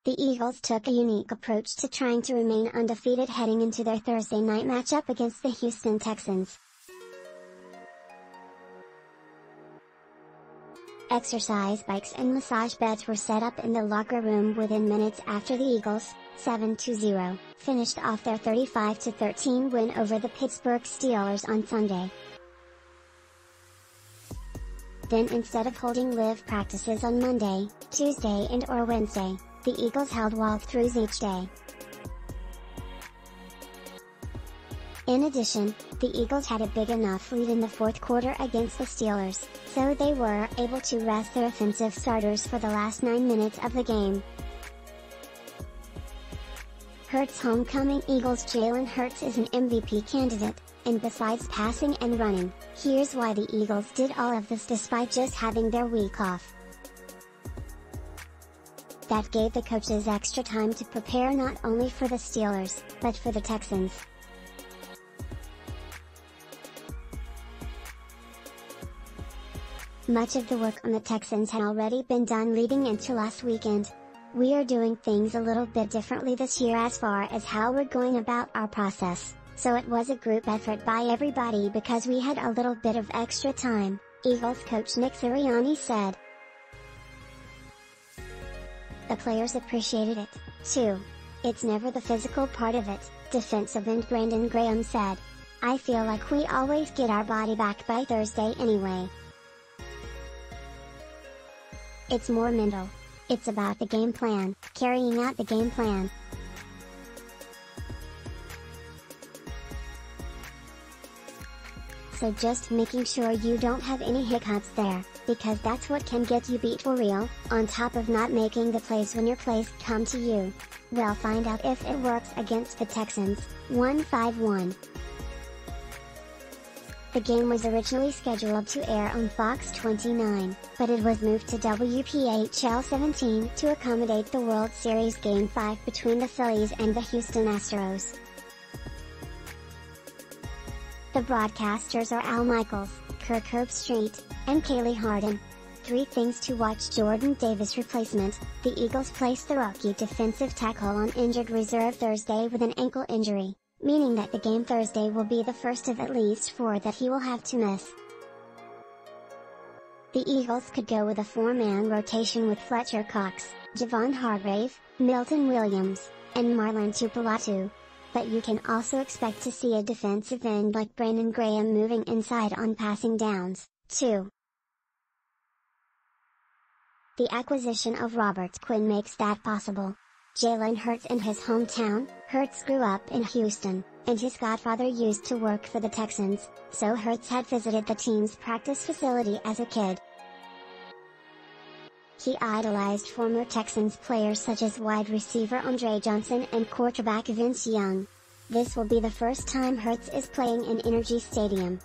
The Eagles took a unique approach to trying to remain undefeated heading into their Thursday night matchup against the Houston Texans. Exercise bikes and massage beds were set up in the locker room within minutes after the Eagles, 7-0, finished off their 35-13 win over the Pittsburgh Steelers on Sunday. Then instead of holding live practices on Monday, Tuesday and/or Wednesday, the Eagles held walkthroughs each day. In addition, the Eagles had a big enough lead in the fourth quarter against the Steelers, so they were able to rest their offensive starters for the last 9 minutes of the game. Hurts homecoming Eagles Jalen Hurts is an MVP candidate, and besides passing and running, here's why the Eagles did all of this despite just having their week off. That gave the coaches extra time to prepare not only for the Steelers, but for the Texans. Much of the work on the Texans had already been done leading into last weekend. We are doing things a little bit differently this year as far as how we're going about our process, so it was a group effort by everybody because we had a little bit of extra time, Eagles coach Nick Sirianni said. The players appreciated it, too. It's never the physical part of it, defensive end Brandon Graham said. I feel like we always get our body back by Thursday anyway. It's more mental. It's about the game plan, carrying out the game plan. So just making sure you don't have any hiccups there, because that's what can get you beat for real, on top of not making the plays when your plays come to you. We'll find out if it works against the Texans, 1-5-1. The game was originally scheduled to air on Fox 29, but it was moved to WPHL 17 to accommodate the World Series Game 5 between the Phillies and the Houston Astros. The broadcasters are Al Michaels, Kirk Herbstreit, and Kaylee Harden. 3 things to watch: Jordan Davis replacement. The Eagles placed the rookie defensive tackle on injured reserve Thursday with an ankle injury, meaning that the game Thursday will be the first of at least 4 that he will have to miss. The Eagles could go with a 4-man rotation with Fletcher Cox, Javon Hargrave, Milton Williams, and Marlon Tuipulotu. But you can also expect to see a defensive end like Brandon Graham moving inside on passing downs, too. The acquisition of Robert Quinn makes that possible. Jalen Hurts in his hometown. Hurts grew up in Houston, and his godfather used to work for the Texans, so Hurts had visited the team's practice facility as a kid. He idolized former Texans players such as wide receiver Andre Johnson and quarterback Vince Young. This will be the first time Hurts is playing in NRG Stadium,